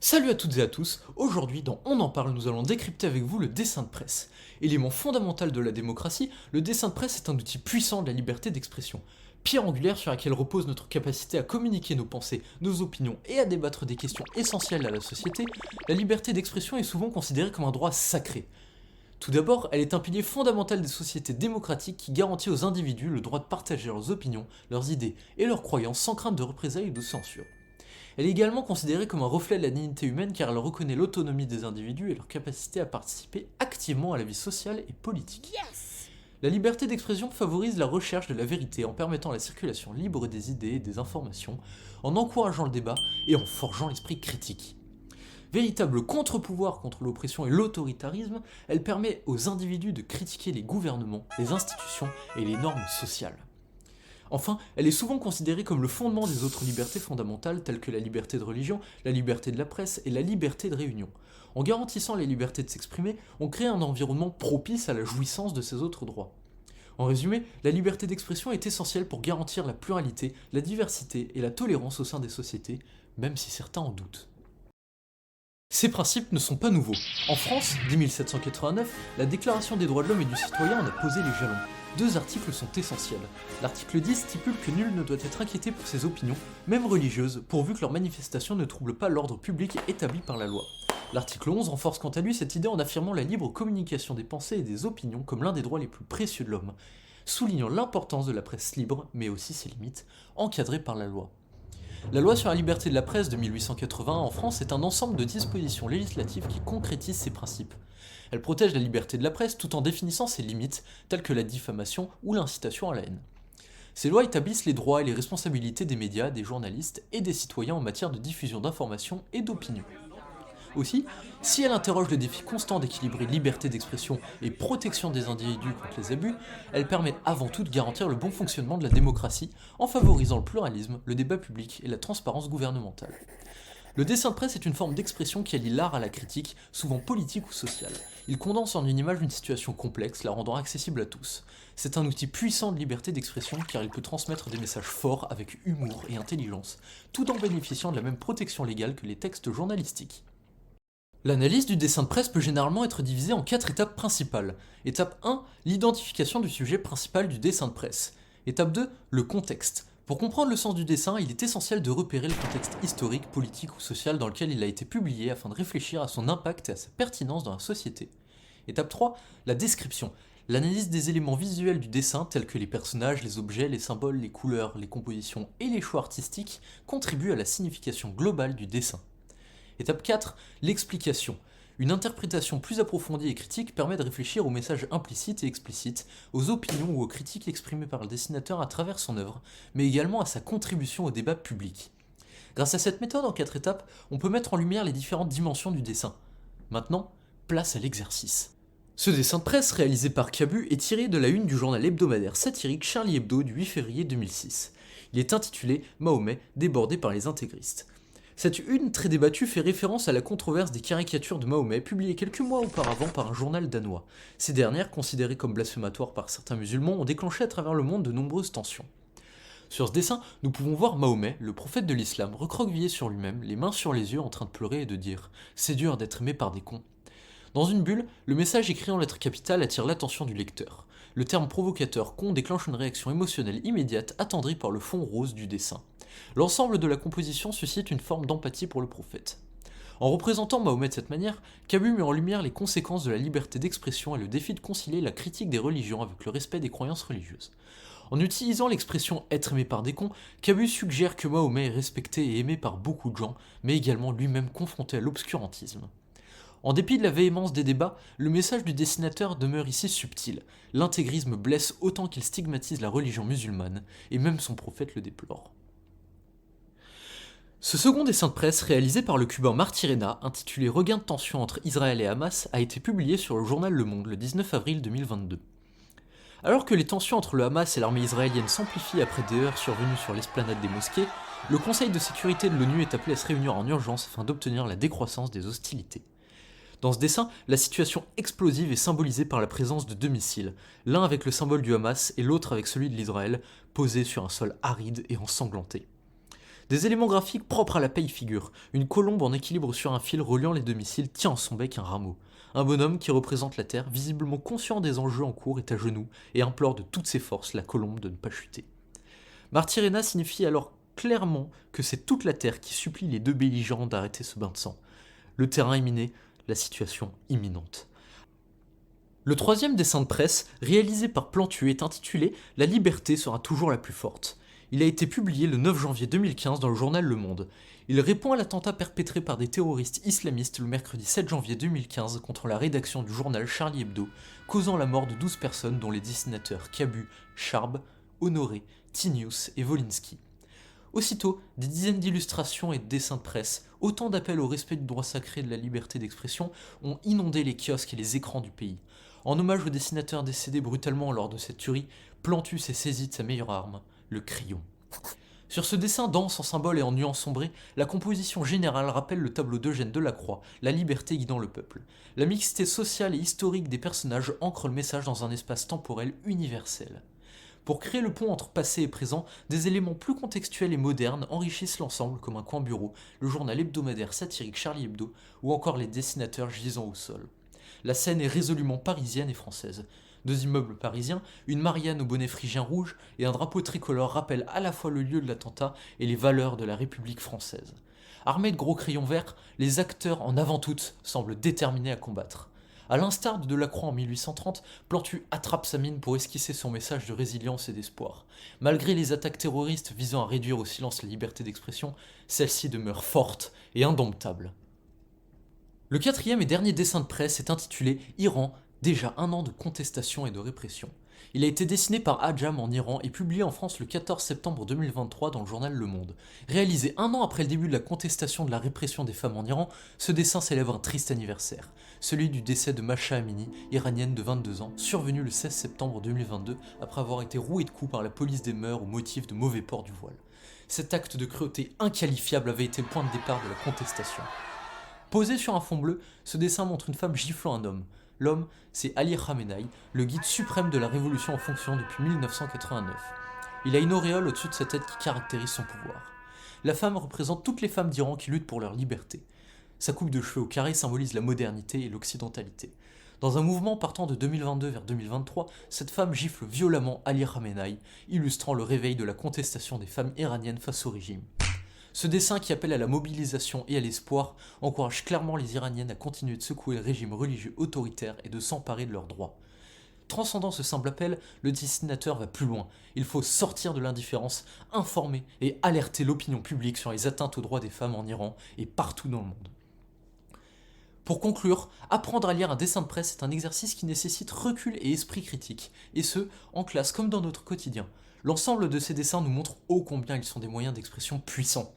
Salut à toutes et à tous, aujourd'hui dans On en parle, nous allons décrypter avec vous le dessin de presse. Élément fondamental de la démocratie, le dessin de presse est un outil puissant de la liberté d'expression. Pierre angulaire sur laquelle repose notre capacité à communiquer nos pensées, nos opinions et à débattre des questions essentielles à la société, la liberté d'expression est souvent considérée comme un droit sacré. Tout d'abord, elle est un pilier fondamental des sociétés démocratiques qui garantit aux individus le droit de partager leurs opinions, leurs idées et leurs croyances sans crainte de représailles ou de censure. Elle est également considérée comme un reflet de la dignité humaine car elle reconnaît l'autonomie des individus et leur capacité à participer activement à la vie sociale et politique. Yes! La liberté d'expression favorise la recherche de la vérité en permettant la circulation libre des idées et des informations, en encourageant le débat et en forgeant l'esprit critique. Véritable contre-pouvoir contre l'oppression et l'autoritarisme, elle permet aux individus de critiquer les gouvernements, les institutions et les normes sociales. Enfin, elle est souvent considérée comme le fondement des autres libertés fondamentales telles que la liberté de religion, la liberté de la presse et la liberté de réunion. En garantissant la liberté de s'exprimer, on crée un environnement propice à la jouissance de ces autres droits. En résumé, la liberté d'expression est essentielle pour garantir la pluralité, la diversité et la tolérance au sein des sociétés, même si certains en doutent. Ces principes ne sont pas nouveaux. En France, dès 1789, la Déclaration des droits de l'homme et du citoyen en a posé les jalons. Deux articles sont essentiels. L'article 10 stipule que nul ne doit être inquiété pour ses opinions, même religieuses, pourvu que leurs manifestations ne troublent pas l'ordre public établi par la loi. L'article 11 renforce quant à lui cette idée en affirmant la libre communication des pensées et des opinions comme l'un des droits les plus précieux de l'homme, soulignant l'importance de la presse libre, mais aussi ses limites, encadrées par la loi. La loi sur la liberté de la presse de 1881 en France est un ensemble de dispositions législatives qui concrétisent ces principes. Elle protège la liberté de la presse tout en définissant ses limites, telles que la diffamation ou l'incitation à la haine. Ces lois établissent les droits et les responsabilités des médias, des journalistes et des citoyens en matière de diffusion d'informations et d'opinions. Aussi, si elle interroge le défi constant d'équilibrer liberté d'expression et protection des individus contre les abus, elle permet avant tout de garantir le bon fonctionnement de la démocratie en favorisant le pluralisme, le débat public et la transparence gouvernementale. Le dessin de presse est une forme d'expression qui allie l'art à la critique, souvent politique ou sociale. Il condense en une image une situation complexe, la rendant accessible à tous. C'est un outil puissant de liberté d'expression car il peut transmettre des messages forts avec humour et intelligence, tout en bénéficiant de la même protection légale que les textes journalistiques. L'analyse du dessin de presse peut généralement être divisée en 4 étapes principales. Étape 1, l'identification du sujet principal du dessin de presse. Étape 2, le contexte. Pour comprendre le sens du dessin, il est essentiel de repérer le contexte historique, politique ou social dans lequel il a été publié afin de réfléchir à son impact et à sa pertinence dans la société. Étape 3, la description. L'analyse des éléments visuels du dessin tels que les personnages, les objets, les symboles, les couleurs, les compositions et les choix artistiques contribuent à la signification globale du dessin. Étape 4, l'explication. Une interprétation plus approfondie et critique permet de réfléchir aux messages implicites et explicites, aux opinions ou aux critiques exprimées par le dessinateur à travers son œuvre, mais également à sa contribution au débat public. Grâce à cette méthode en 4 étapes, on peut mettre en lumière les différentes dimensions du dessin. Maintenant, place à l'exercice. Ce dessin de presse réalisé par Cabu est tiré de la une du journal hebdomadaire satirique Charlie Hebdo du 8 février 2006. Il est intitulé Mahomet débordé par les intégristes. Cette une très débattue fait référence à la controverse des caricatures de Mahomet publiées quelques mois auparavant par un journal danois. Ces dernières, considérées comme blasphématoires par certains musulmans, ont déclenché à travers le monde de nombreuses tensions. Sur ce dessin, nous pouvons voir Mahomet, le prophète de l'islam, recroquevillé sur lui-même, les mains sur les yeux en train de pleurer et de dire « C'est dur d'être aimé par des cons ». Dans une bulle, le message écrit en lettres capitales attire l'attention du lecteur. Le terme provocateur con déclenche une réaction émotionnelle immédiate attendrie par le fond rose du dessin. L'ensemble de la composition suscite une forme d'empathie pour le prophète. En représentant Mahomet de cette manière, Cabu met en lumière les conséquences de la liberté d'expression et le défi de concilier la critique des religions avec le respect des croyances religieuses. En utilisant l'expression être aimé par des cons, Cabu suggère que Mahomet est respecté et aimé par beaucoup de gens, mais également lui-même confronté à l'obscurantisme. En dépit de la véhémence des débats, le message du dessinateur demeure ici subtil. L'intégrisme blesse autant qu'il stigmatise la religion musulmane, et même son prophète le déplore. Ce second dessin de presse, réalisé par le cubain Martí Rena, intitulé Regain de tension entre Israël et Hamas, a été publié sur le journal Le Monde le 19 avril 2022. Alors que les tensions entre le Hamas et l'armée israélienne s'amplifient après des heurts survenues sur l'esplanade des mosquées, le Conseil de sécurité de l'ONU est appelé à se réunir en urgence afin d'obtenir la décroissance des hostilités. Dans ce dessin, la situation explosive est symbolisée par la présence de 2 missiles, l'un avec le symbole du Hamas et l'autre avec celui de l'Israël, posés sur un sol aride et ensanglanté. Des éléments graphiques propres à la paye figurent. Une colombe en équilibre sur un fil reliant les domiciles tient en son bec un rameau. Un bonhomme qui représente la Terre, visiblement conscient des enjeux en cours, est à genoux et implore de toutes ses forces la colombe de ne pas chuter. Martirena signifie alors clairement que c'est toute la Terre qui supplie les deux belligérants d'arrêter ce bain de sang. Le terrain est miné, la situation imminente. Le troisième dessin de presse, réalisé par Plantu, est intitulé « La liberté sera toujours la plus forte ». Il a été publié le 9 janvier 2015 dans le journal Le Monde. Il répond à l'attentat perpétré par des terroristes islamistes le mercredi 7 janvier 2015 contre la rédaction du journal Charlie Hebdo, causant la mort de 12 personnes dont les dessinateurs Cabu, Charb, Honoré, Tinius et Wolinski. Aussitôt, des dizaines d'illustrations et de dessins de presse, autant d'appels au respect du droit sacré de la liberté d'expression, ont inondé les kiosques et les écrans du pays. En hommage au dessinateur décédé brutalement lors de cette tuerie, Plantu s'est saisi de sa meilleure arme, le crayon. Sur ce dessin dense en symboles et en nuances sombrées, la composition générale rappelle le tableau d'Eugène Delacroix, La liberté guidant le peuple. La mixité sociale et historique des personnages ancre le message dans un espace temporel universel. Pour créer le pont entre passé et présent, des éléments plus contextuels et modernes enrichissent l'ensemble comme un coin bureau, le journal hebdomadaire satirique Charlie Hebdo ou encore les dessinateurs gisant au sol. La scène est résolument parisienne et française. Deux immeubles parisiens, une Marianne au bonnet phrygien rouge et un drapeau tricolore rappellent à la fois le lieu de l'attentat et les valeurs de la République française. Armés de gros crayons verts, les acteurs en avant-toute semblent déterminés à combattre. A l'instar de Delacroix en 1830, Plantu attrape sa mine pour esquisser son message de résilience et d'espoir. Malgré les attaques terroristes visant à réduire au silence la liberté d'expression, celle-ci demeure forte et indomptable. Le quatrième et dernier dessin de presse est intitulé « Iran, déjà un an de contestation et de répression ». Il a été dessiné par Adjam en Iran et publié en France le 14 septembre 2023 dans le journal Le Monde. Réalisé un an après le début de la contestation de la répression des femmes en Iran, ce dessin célèbre un triste anniversaire, celui du décès de Masha Amini, iranienne de 22 ans, survenu le 16 septembre 2022 après avoir été rouée de coups par la police des mœurs au motif de mauvais port du voile. Cet acte de cruauté inqualifiable avait été le point de départ de la contestation. Posé sur un fond bleu, ce dessin montre une femme giflant un homme. L'homme, c'est Ali Khamenei, le guide suprême de la révolution en fonction depuis 1989. Il a une auréole au-dessus de sa tête qui caractérise son pouvoir. La femme représente toutes les femmes d'Iran qui luttent pour leur liberté. Sa coupe de cheveux au carré symbolise la modernité et l'occidentalité. Dans un mouvement partant de 2022 vers 2023, cette femme gifle violemment Ali Khamenei, illustrant le réveil de la contestation des femmes iraniennes face au régime. Ce dessin qui appelle à la mobilisation et à l'espoir encourage clairement les Iraniennes à continuer de secouer le régime religieux autoritaire et de s'emparer de leurs droits. Transcendant ce simple appel, le dessinateur va plus loin. Il faut sortir de l'indifférence, informer et alerter l'opinion publique sur les atteintes aux droits des femmes en Iran et partout dans le monde. Pour conclure, apprendre à lire un dessin de presse est un exercice qui nécessite recul et esprit critique, et ce, en classe comme dans notre quotidien. L'ensemble de ces dessins nous montre ô combien ils sont des moyens d'expression puissants.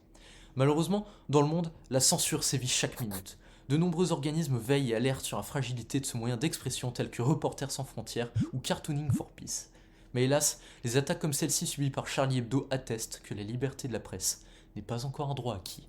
Malheureusement, dans le monde, la censure sévit chaque minute. De nombreux organismes veillent et alertent sur la fragilité de ce moyen d'expression tels que Reporters sans frontières ou Cartooning for Peace. Mais hélas, les attaques comme celle-ci subies par Charlie Hebdo attestent que la liberté de la presse n'est pas encore un droit acquis.